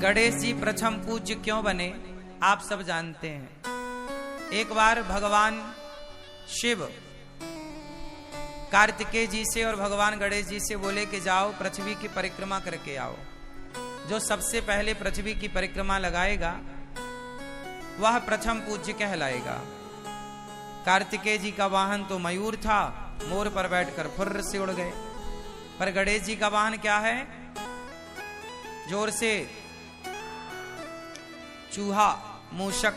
गणेश जी प्रथम पूज्य क्यों बने आप सब जानते हैं। एक बार भगवान शिव कार्तिकेय जी से और भगवान गणेश जी से बोले कि जाओ पृथ्वी की परिक्रमा करके आओ। जो सबसे पहले पृथ्वी की परिक्रमा लगाएगा वह प्रथम पूज्य कहलाएगा। कार्तिकेय जी का वाहन तो मयूर था, मोर पर बैठकर फुर्र से उड़ गए। पर गणेश जी का वाहन क्या है? जोर से चूहा, मूषक।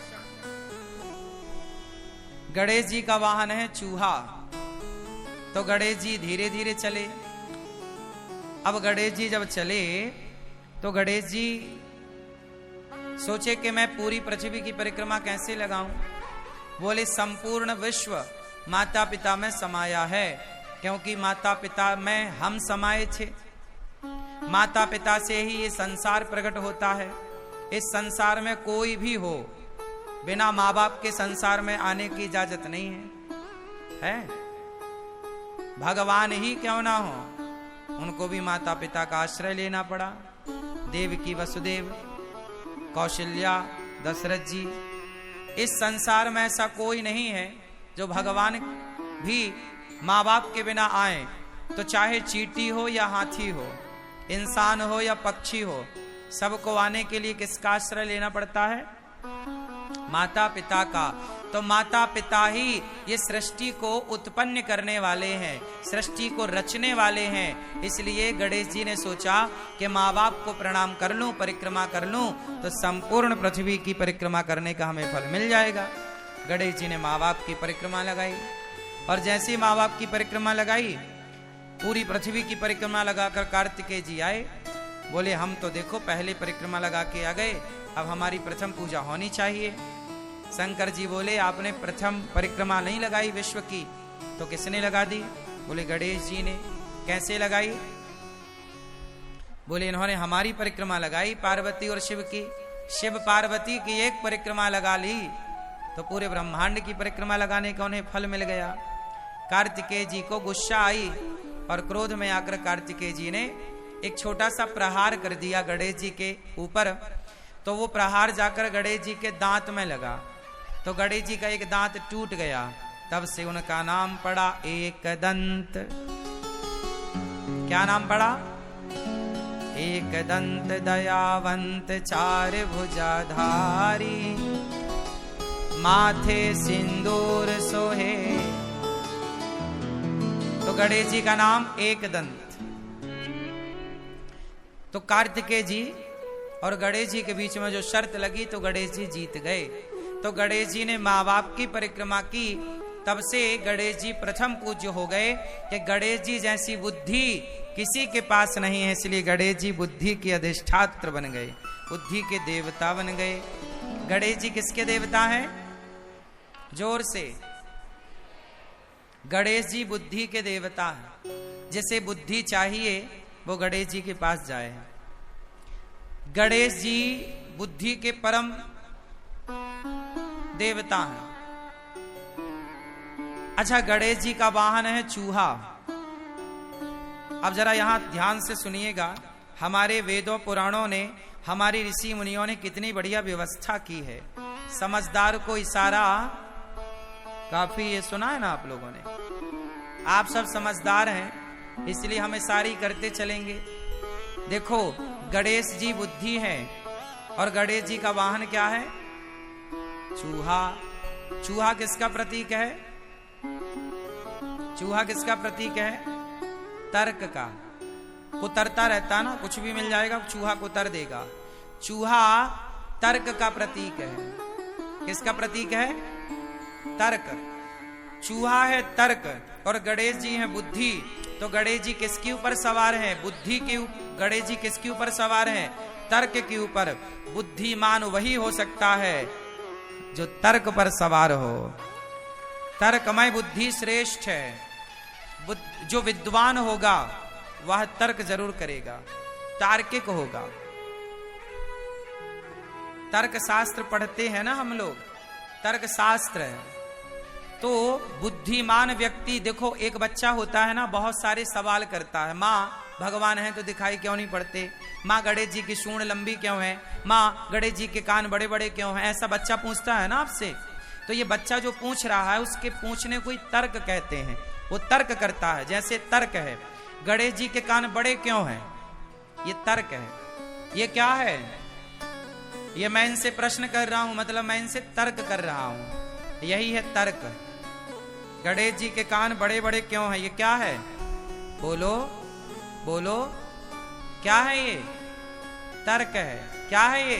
गणेश जी का वाहन है चूहा। तो गणेश जी धीरे धीरे चले। अब गणेश जी जब चले तो गणेश जी सोचे कि मैं पूरी पृथ्वी की परिक्रमा कैसे लगाऊं। बोले संपूर्ण विश्व माता पिता में समाया है, क्योंकि माता पिता में हम समाये थे। माता पिता से ही ये संसार प्रकट होता है। इस संसार में कोई भी हो, बिना माँ बाप के संसार में आने की इजाजत नहीं है। भगवान ही क्यों ना हो, उनको भी माता पिता का आश्रय लेना पड़ा। देवकी वसुदेव, कौशल्या, दशरथ जी। इस संसार में ऐसा कोई नहीं है जो भगवान भी माँ बाप के बिना आए। तो चाहे चींटी हो या हाथी हो, इंसान हो या पक्षी हो, सबको आने के लिए किसका आश्रय लेना पड़ता है? माता पिता का। तो माता पिता ही ये सृष्टि को उत्पन्न करने वाले हैं, सृष्टि को रचने वाले हैं। इसलिए गणेश जी ने सोचा कि माँ बाप को प्रणाम कर लूं, परिक्रमा कर लूं, तो संपूर्ण पृथ्वी की परिक्रमा करने का हमें फल मिल जाएगा। गणेश जी ने माँ बाप की परिक्रमा लगाई, और जैसे ही माँ बाप की परिक्रमा लगाई, पूरी पृथ्वी की परिक्रमा लगाकर कार्तिकेय जी आए। बोले हम तो देखो पहले परिक्रमा लगा के आ गए, अब हमारी प्रथम पूजा होनी चाहिए। शंकर जी बोले आपने प्रथम परिक्रमा नहीं लगाई विश्व की, तो किसने लगा दी? बोले गणेश जी ने। कैसे लगाई? बोले इन्होंने हमारी परिक्रमा लगाई, पार्वती और शिव की। शिव पार्वती की एक परिक्रमा लगा ली तो पूरे ब्रह्मांड की परिक्रमा लगाने का उन्हें फल मिल गया। कार्तिकेय जी को गुस्सा आई और क्रोध में आकर कार्तिकेय जी ने एक छोटा सा प्रहार कर दिया गणेश जी के ऊपर। तो वो प्रहार जाकर गणेश जी के दांत में लगा, तो गणेश जी का एक दांत टूट गया। तब से उनका नाम पड़ा एकदंत। क्या नाम पड़ा? एकदंत दयावंत चार भुजाधारी, माथे सिंदूर सोहे। तो गणेश जी का नाम एकदंत। तो कार्तिकेय जी और गणेश जी के बीच में जो शर्त लगी तो गणेश जी जीत गए। तो गणेश जी ने माँ बाप की परिक्रमा की, तब से गणेश जी प्रथम पूज्य हो गए कि गणेश जी जैसी बुद्धि किसी के पास नहीं है। इसलिए गणेश जी बुद्धि के अधिष्ठात्र बन गए, बुद्धि के देवता बन गए। गणेश जी किसके देवता हैं? जोर से। गणेश जी बुद्धि के देवता हैं। जिसे बुद्धि चाहिए वो गणेश जी के पास जाए। गणेश जी बुद्धि के परम देवता हैं। अच्छा, गणेश जी का वाहन है चूहा। अब जरा यहां ध्यान से सुनिएगा। हमारे वेदों पुराणों ने, हमारी ऋषि मुनियों ने कितनी बढ़िया व्यवस्था की है। समझदार को इशारा काफी, ये सुना है ना आप लोगों ने। आप सब समझदार हैं, इसलिए हम इशारे करते चलेंगे। देखो गणेश जी बुद्धि है, और गणेश जी का वाहन क्या है? चूहा। चूहा किसका प्रतीक है? चूहा किसका प्रतीक है? तर्क का। कुतरता रहता ना, कुछ भी मिल जाएगा चूहा कुतर देगा। चूहा तर्क का प्रतीक है। किसका प्रतीक है? तर्क। चूहा है तर्क और गणेश जी हैं बुद्धि। तो गणेश जी किसके ऊपर सवार हैं? बुद्धि के ऊपर। गणेश जी किसके ऊपर सवार हैं? तर्क के ऊपर। बुद्धिमान वही हो सकता है जो तर्क पर सवार हो। तर्कमय बुद्धि श्रेष्ठ है। जो विद्वान होगा वह तर्क जरूर करेगा, तार्किक होगा। तर्क शास्त्र पढ़ते हैं ना हम लोग, तर्क शास्त्र है। तो बुद्धिमान व्यक्ति, देखो एक बच्चा होता है ना, बहुत सारे सवाल करता है। माँ भगवान हैं तो दिखाई क्यों नहीं पड़ते? माँ गणेश जी की सूंड लंबी क्यों है? माँ गणेश जी के कान बड़े बड़े क्यों हैं? ऐसा बच्चा पूछता है ना आपसे। तो ये बच्चा जो पूछ रहा है उसके पूछने को ही तर्क कहते हैं। वो तर्क करता है। जैसे तर्क है, गणेश जी के कान बड़े क्यों हैं, ये तर्क है। ये क्या है? ये मैं इनसे प्रश्न कर रहा हूं, मतलब मैं इनसे तर्क कर रहा हूं, यही है तर्क। गणेश जी के कान बड़े बड़े क्यों हैं, ये क्या है? बोलो बोलो, क्या है ये? तर्क है। क्या है ये?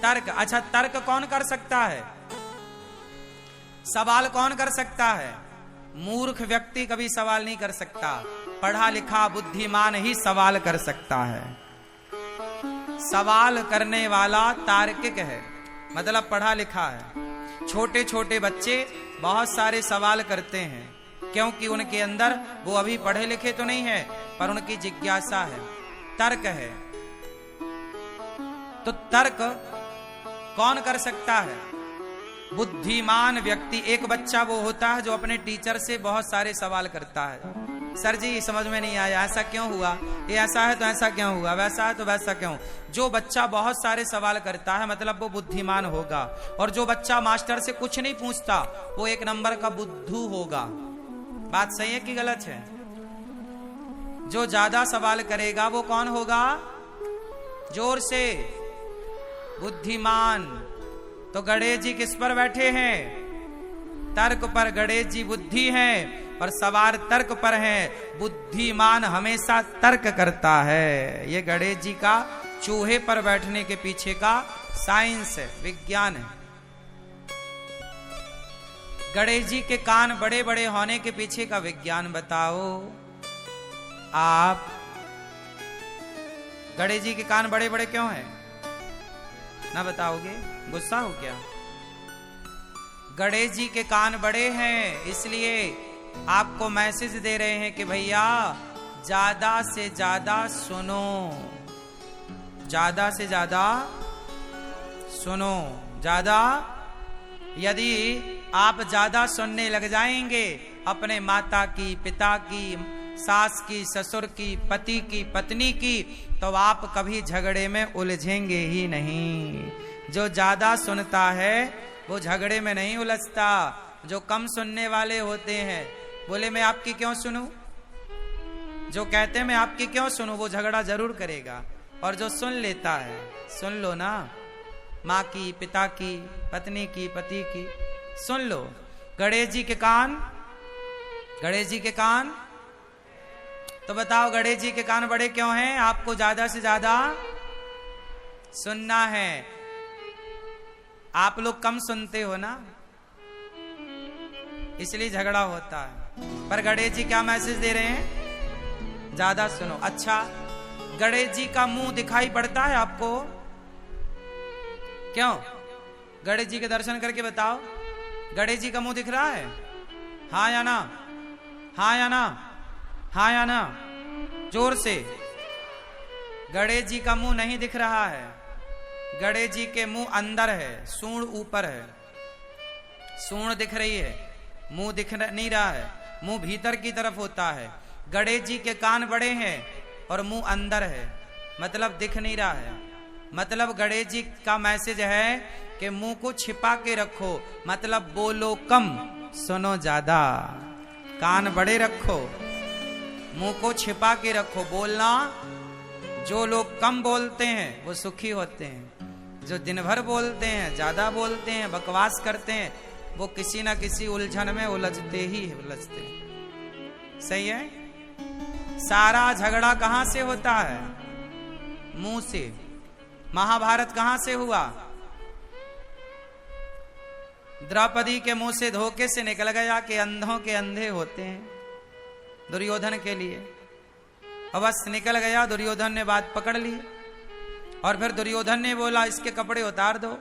तर्क। अच्छा, तर्क कौन कर सकता है? सवाल कौन कर सकता है? मूर्ख व्यक्ति कभी सवाल नहीं कर सकता, पढ़ा लिखा बुद्धिमान ही सवाल कर सकता है। सवाल करने वाला तार्किक है, मतलब पढ़ा लिखा है। छोटे छोटे बच्चे बहुत सारे सवाल करते हैं, क्योंकि उनके अंदर वो अभी पढ़े लिखे तो नहीं है, पर उनकी जिज्ञासा है, तर्क है। तो तर्क कौन कर सकता है? बुद्धिमान व्यक्ति। एक बच्चा वो होता है जो अपने टीचर से बहुत सारे सवाल करता है। सर जी समझ में नहीं आया, ऐसा क्यों हुआ, ये ऐसा है तो ऐसा क्यों हुआ, वैसा है तो वैसा क्यों। जो बच्चा बहुत सारे सवाल करता है मतलब वो बुद्धिमान होगा। और जो बच्चा मास्टर से कुछ नहीं पूछता वो एक नंबर का बुद्धू होगा। बात सही है कि गलत है? जो ज्यादा सवाल करेगा वो कौन होगा? जोर से, बुद्धिमान। तो गणेश जी किस पर बैठे हैं? तर्क पर। गणेश जी बुद्धि हैं और सवार तर्क पर हैं। बुद्धिमान हमेशा तर्क करता है। ये गणेश जी का चूहे पर बैठने के पीछे का साइंस है, विज्ञान है। गणेश जी के कान बड़े बड़े होने के पीछे का विज्ञान बताओ आप। गणेश जी के कान बड़े बड़े क्यों हैं? ना बताओगे? गुस्सा हो क्या? गणेश जी के कान बड़े हैं इसलिए आपको मैसेज दे रहे हैं कि भैया ज्यादा से ज्यादा सुनो, ज्यादा से ज्यादा सुनो। ज्यादा, यदि आप ज्यादा सुनने लग जाएंगे अपने माता की, पिता की, सास की, ससुर की, पति की, पत्नी की, तो आप कभी झगड़े में उलझेंगे ही नहीं। जो ज्यादा सुनता है वो झगड़े में नहीं उलझता। जो कम सुनने वाले होते हैं, बोले मैं आपकी क्यों सुनूं, जो कहते हैं मैं आपकी क्यों सुनूं, वो झगड़ा जरूर करेगा। और जो सुन लेता है, सुन लो ना, माँ की, पिता की, पत्नी की, पति की, सुन लो। गणेश जी के कान, गणेश जी के कान, तो बताओ गणेश जी के कान बड़े क्यों हैं? आपको ज्यादा से ज्यादा सुनना है। आप लोग कम सुनते हो ना, इसलिए झगड़ा होता है। पर गणेश जी क्या मैसेज दे रहे हैं? ज्यादा सुनो। अच्छा, गणेश जी का मुंह दिखाई पड़ता है आपको? क्यों? गणेश जी के दर्शन करके बताओ, गणेश जी का मुंह दिख रहा है? हाँ या ना? हाँ या ना? हाँ या ना? जोर से। गणेश जी का मुंह नहीं दिख रहा है। गणेश जी के मुंह अंदर है, सूंड ऊपर है। सूंड दिख रही है, मुंह दिख नहीं रहा है। मुंह भीतर की तरफ होता है। गणेश जी के कान बड़े हैं और मुंह अंदर है, मतलब दिख नहीं रहा है। मतलब गणेश जी का मैसेज है कि मुंह को छिपा के रखो, मतलब बोलो कम, सुनो ज्यादा। कान बड़े रखो, मुंह को छिपा के रखो, बोलना। जो लोग कम बोलते हैं वो सुखी होते हैं। जो दिन भर बोलते हैं, ज्यादा बोलते हैं, बकवास करते हैं, वो किसी ना किसी उलझन में उलझते ही उलझते हैं। सही है? सारा झगड़ा कहां से होता है? मुंह से। महाभारत कहां से हुआ? द्रौपदी के मुंह से धोखे से निकल गया कि अंधों के अंधे होते हैं, दुर्योधन के लिए। बस निकल गया, दुर्योधन ने बात पकड़ ली और फिर दुर्योधन ने बोला इसके कपड़े उतार दो।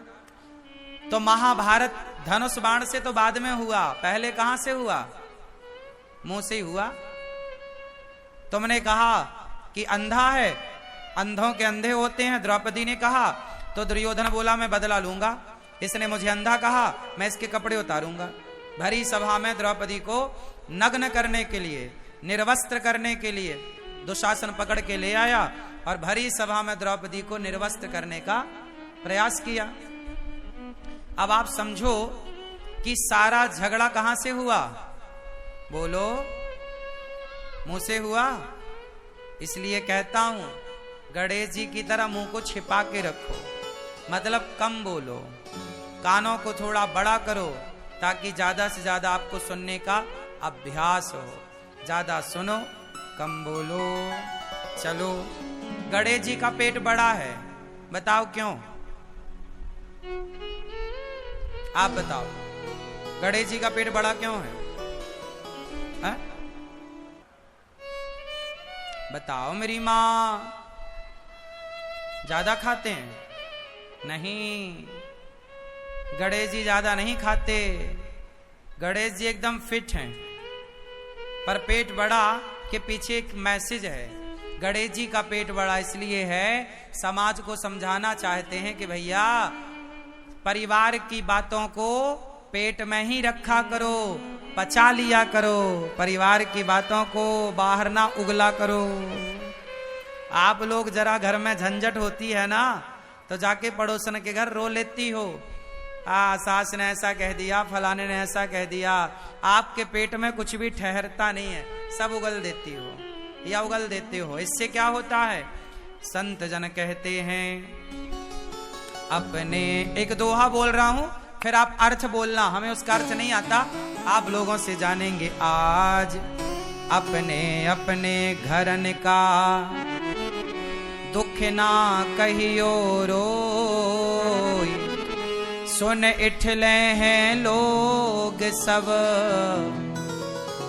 तो महाभारत धनुष बाण से तो बाद में हुआ, पहले कहां से हुआ? मुंह से ही हुआ। तुमने कहा कि अंधा है, अंधों के अंधे होते हैं, द्रौपदी ने कहा। तो दुर्योधन बोला मैं बदला लूंगा, इसने मुझे अंधा कहा, मैं इसके कपड़े उतारूंगा। भरी सभा में द्रौपदी को नग्न करने के लिए, निर्वस्त्र करने के लिए दुशासन पकड़ के ले आया और भरी सभा में द्रौपदी को निर्वस्त्र करने का प्रयास किया। अब आप समझो कि सारा झगड़ा कहां से हुआ? बोलो, मुंह से हुआ। इसलिए कहता हूं गणेश जी की तरह मुंह को छिपा के रखो, मतलब कम बोलो, कानों को थोड़ा बड़ा करो ताकि ज्यादा से ज्यादा आपको सुनने का अभ्यास हो। ज्यादा सुनो, कम बोलो। चलो, गणेश जी का पेट बड़ा है, बताओ क्यों? आप बताओ, गणेश जी का पेट बड़ा क्यों है? बताओ मेरी माँ। ज्यादा खाते हैं? नहीं, गणेश जी ज्यादा नहीं खाते। गणेश जी एकदम फिट हैं, पर पेट बड़ा के पीछे एक मैसेज है। गणेश जी का पेट बड़ा इसलिए है, समाज को समझाना चाहते हैं कि भैया परिवार की बातों को पेट में ही रखा करो, पचा लिया करो, परिवार की बातों को बाहर ना उगला करो। आप लोग जरा घर में झंझट होती है ना तो जाके पड़ोसन के घर रो लेती हो, सास ने ऐसा कह दिया, फलाने ने ऐसा कह दिया। आपके पेट में कुछ भी ठहरता नहीं है, सब उगल देती हो या उगल देते हो। इससे क्या होता है? संत जन कहते हैं, अपने एक दोहा बोल रहा हूं, फिर आप अर्थ बोलना, हमें उसका अर्थ नहीं आता, आप लोगों से जानेंगे आज। अपने अपने घरन का दुख ना कहियो रोई, सुन इठले हैं लोग सब,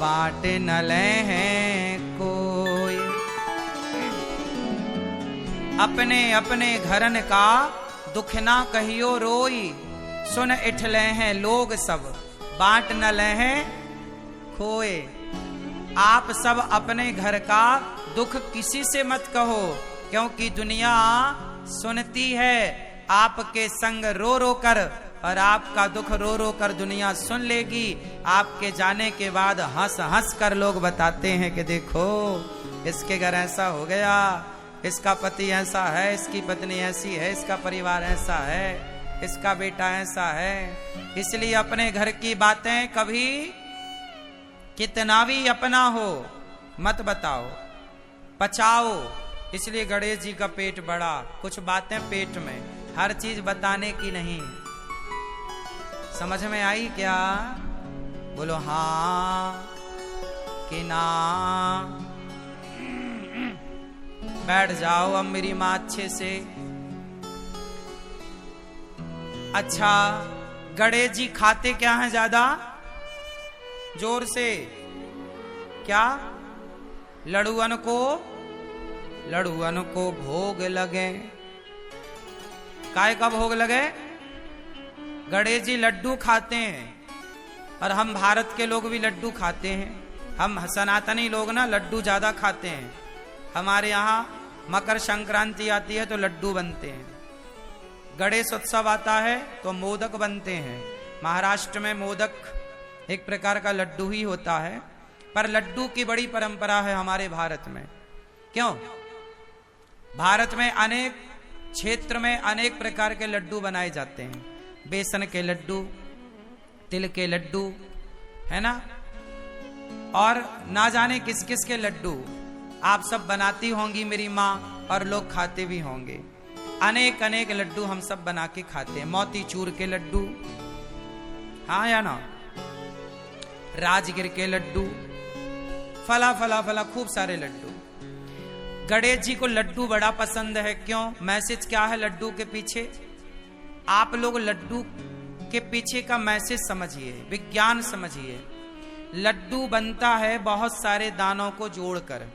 बाट न ले हैं कोई। अपने अपने घरन का दुख ना कहियो रोई, सुन इठले हैं लोग सब, बाट न ले हैं खोए। आप सब अपने घर का दुख किसी से मत कहो, क्योंकि दुनिया सुनती है आपके संग रो रो कर, और आपका दुख रो रो कर दुनिया सुन लेगी। आपके जाने के बाद हंस हंस कर लोग बताते हैं कि देखो इसके घर ऐसा हो गया, इसका पति ऐसा है, इसकी पत्नी ऐसी है, इसका परिवार ऐसा है, इसका बेटा ऐसा है। इसलिए अपने घर की बातें कभी कितना भी अपना हो मत बताओ, पचाओ। इसलिए गणेश जी का पेट बड़ा, कुछ बातें पेट में, हर चीज बताने की नहीं। समझ में आई क्या? बोलो हाँ कि ना। बैठ जाओ अब मेरी मां अच्छे से। अच्छा, गणेश जी खाते क्या हैं ज्यादा? जोर से क्या? लड़ुअन को भोग लगे। काय का भोग लगे? गणेश जी लड्डू खाते हैं, और हम भारत के लोग भी लड्डू खाते हैं। हम सनातनी लोग ना लड्डू ज्यादा खाते हैं। हमारे यहाँ मकर संक्रांति आती है तो लड्डू बनते हैं, गणेश उत्सव आता है तो मोदक बनते हैं। महाराष्ट्र में मोदक एक प्रकार का लड्डू ही होता है, पर लड्डू की बड़ी परंपरा है हमारे भारत में। क्यों? भारत में अनेक क्षेत्र में अनेक प्रकार के लड्डू बनाए जाते हैं। बेसन के लड्डू, तिल के लड्डू, है ना, और ना जाने किस किस के लड्डू आप सब बनाती होंगी मेरी माँ, और लोग खाते भी होंगे। अनेक अनेक लड्डू हम सब बना के खाते हैं। मोतीचूर के लड्डू, हाँ या ना, राजगिर के लड्डू, फला फला फला खूब सारे लड्डू। गणेश जी को लड्डू बड़ा पसंद है। क्यों? मैसेज क्या है लड्डू के पीछे? आप लोग लड्डू के पीछे का मैसेज समझिए, विज्ञान समझिए। लड्डू बनता है बहुत सारे दानों को जोड़कर।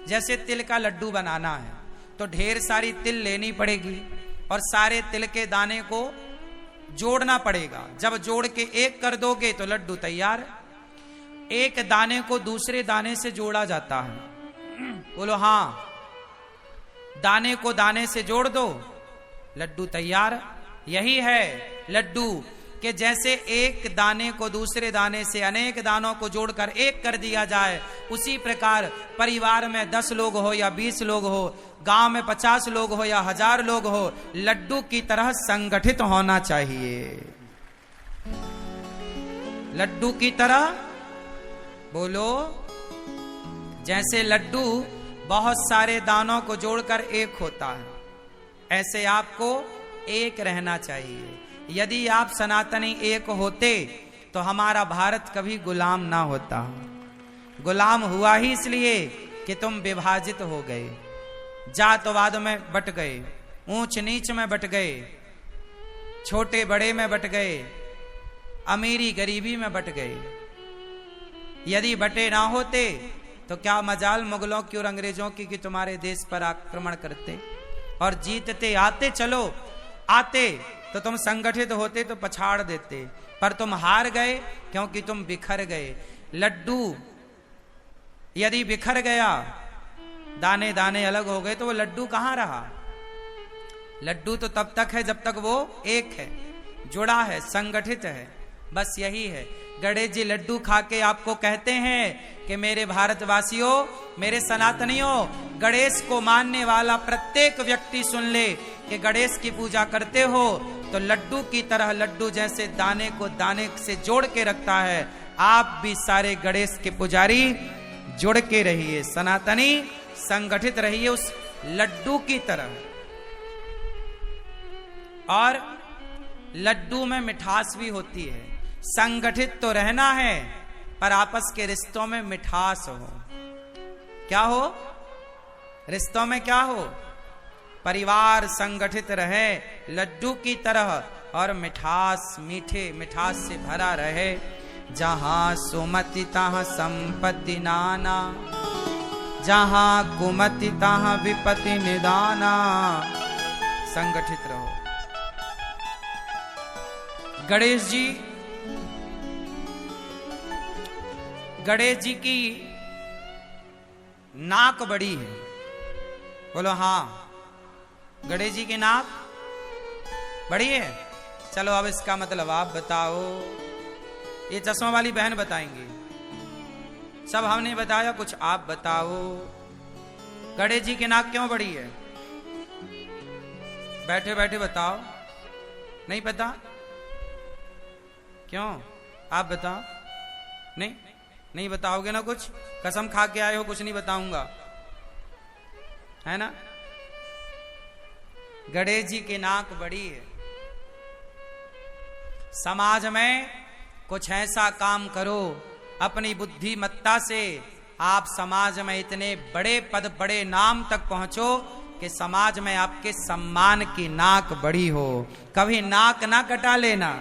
जैसे तिल का लड्डू बनाना है तो ढेर सारी तिल लेनी पड़ेगी और सारे तिल के दाने को जोड़ना पड़ेगा। जब जोड़ के एक कर दोगे तो लड्डू तैयार। एक दाने को दूसरे दाने से जोड़ा जाता है। बोलो हाँ। दाने को दाने से जोड़ दो, लड्डू तैयार। यही है लड्डू कि जैसे एक दाने को दूसरे दाने से अनेक दानों को जोड़कर एक कर दिया जाए, उसी प्रकार परिवार में 10 लोग हो या 20 लोग हो, गांव में 50 लोग हो या 1000 लोग हो, लड्डू की तरह संगठित होना चाहिए। लड्डू की तरह बोलो। जैसे लड्डू बहुत सारे दानों को जोड़कर एक होता है, ऐसे आपको एक रहना चाहिए। यदि आप सनातनी एक होते तो हमारा भारत कभी गुलाम ना होता। गुलाम हुआ ही इसलिए कि तुम विभाजित हो गए, जातवाद में बट गए, ऊंच नीच में बट गए, छोटे बड़े में बट गए, अमीरी गरीबी में बट गए। यदि बटे ना होते तो क्या मजाल मुगलों की और अंग्रेजों की कि तुम्हारे देश पर आक्रमण करते और जीतते। आते, चलो आते तो तुम संगठित होते तो पछाड़ देते, पर तुम हार गए क्योंकि तुम बिखर गए। लड्डू यदि बिखर गया, दाने दाने अलग हो गए, तो वो लड्डू कहां रहा? लड्डू तो तब तक है जब तक वो एक है, जुड़ा है, संगठित है। बस यही है। गणेश जी लड्डू खा के आपको कहते हैं कि मेरे भारतवासियों, मेरे सनातनियों, गणेश को मानने वाला प्रत्येक व्यक्ति सुन ले कि गणेश की पूजा करते हो तो लड्डू की तरह, लड्डू जैसे दाने को दाने से जोड़ के रखता है, आप भी सारे गणेश के पुजारी जुड़ के रहिए, सनातनी संगठित रहिए उस लड्डू की तरह। और लड्डू में मिठास भी होती है। संगठित तो रहना है पर आपस के रिश्तों में मिठास हो। क्या हो? रिश्तों में क्या हो? परिवार संगठित रहे लड्डू की तरह और मिठास, मीठे मिठास से भरा रहे। जहां सुमति तहां संपत्ति नाना, जहां कुमति तहां विपत्ति निदाना। संगठित रहो। गणेश जी की नाक बड़ी है। बोलो हाँ, गणेश जी की नाक बड़ी है। चलो अब इसका मतलब आप बताओ। ये चश्मा वाली बहन बताएंगी, सब हमने बताया, कुछ आप बताओ। गणेश जी की नाक क्यों बड़ी है? बैठे बैठे बताओ। नहीं पता? क्यों? आप बताओ। नहीं बताओगे ना? कुछ कसम खा के आए हो, कुछ नहीं बताऊंगा, है ना? गणेश जी की नाक बड़ी है। समाज में कुछ ऐसा काम करो अपनी बुद्धिमत्ता से, आप समाज में इतने बड़े पद, बड़े नाम तक पहुंचो कि समाज में आपके सम्मान की नाक बड़ी हो। कभी नाक ना कटा लेना,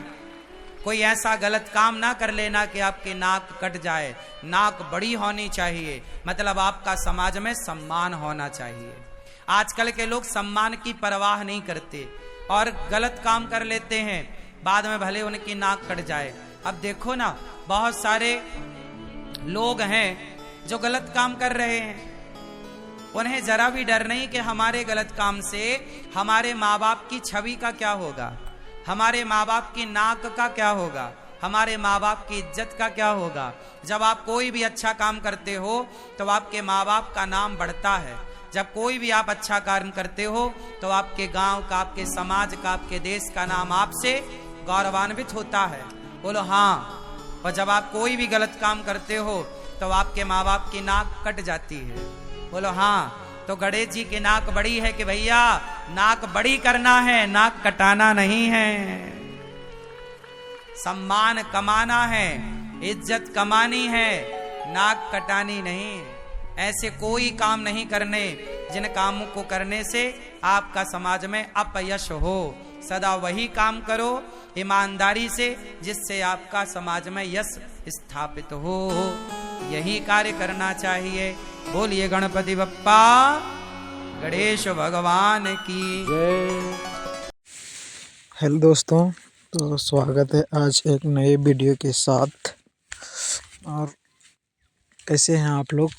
कोई ऐसा गलत काम ना कर लेना कि आपकी नाक कट जाए। नाक बड़ी होनी चाहिए, मतलब आपका समाज में सम्मान होना चाहिए। आजकल के लोग सम्मान की परवाह नहीं करते और गलत काम कर लेते हैं, बाद में भले उनकी नाक कट जाए। अब देखो ना, बहुत सारे लोग हैं जो गलत काम कर रहे हैं, उन्हें जरा भी डर नहीं कि हमारे गलत काम से हमारे माँ बाप की छवि का क्या होगा, हमारे माँ बाप की नाक का क्या होगा, हमारे माँ बाप की इज्जत का क्या होगा। जब आप कोई भी अच्छा काम करते हो तो आपके माँ बाप का नाम बढ़ता है। जब कोई भी आप अच्छा कार्य करते हो तो आपके गांव का, आपके समाज का, आपके देश का नाम आपसे गौरवान्वित होता है। बोलो हाँ। और जब आप कोई भी गलत काम करते हो तो आपके माँ बाप की नाक कट जाती है। बोलो हाँ। तो गणेश जी की नाक बड़ी है कि भैया नाक बड़ी करना है, नाक कटाना नहीं है। सम्मान कमाना है, इज्जत कमानी है, नाक कटानी नहीं। ऐसे कोई काम नहीं करने जिन कामों को करने से आपका समाज में अपयश हो। सदा वही काम करो ईमानदारी से जिससे आपका समाज में यश स्थापित हो। यही कार्य करना चाहिए। बोलिए गणपति बप्पा गणेश भगवान की जय। हेलो दोस्तों, तो स्वागत है आज एक नए वीडियो के साथ। और कैसे हैं आप लोग?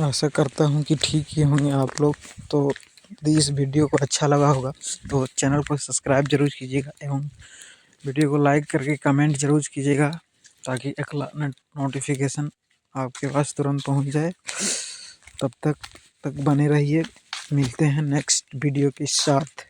आशा करता हूं कि ठीक ही होंगे आप लोग। तो यदि इस वीडियो को अच्छा लगा होगा तो चैनल को सब्सक्राइब जरूर कीजिएगा एवं वीडियो को लाइक करके कमेंट जरूर कीजिएगा, ताकि अगला नोटिफिकेशन आपके पास तुरंत पहुंच जाए। तब तक बने रहिए, मिलते हैं नेक्स्ट वीडियो के साथ।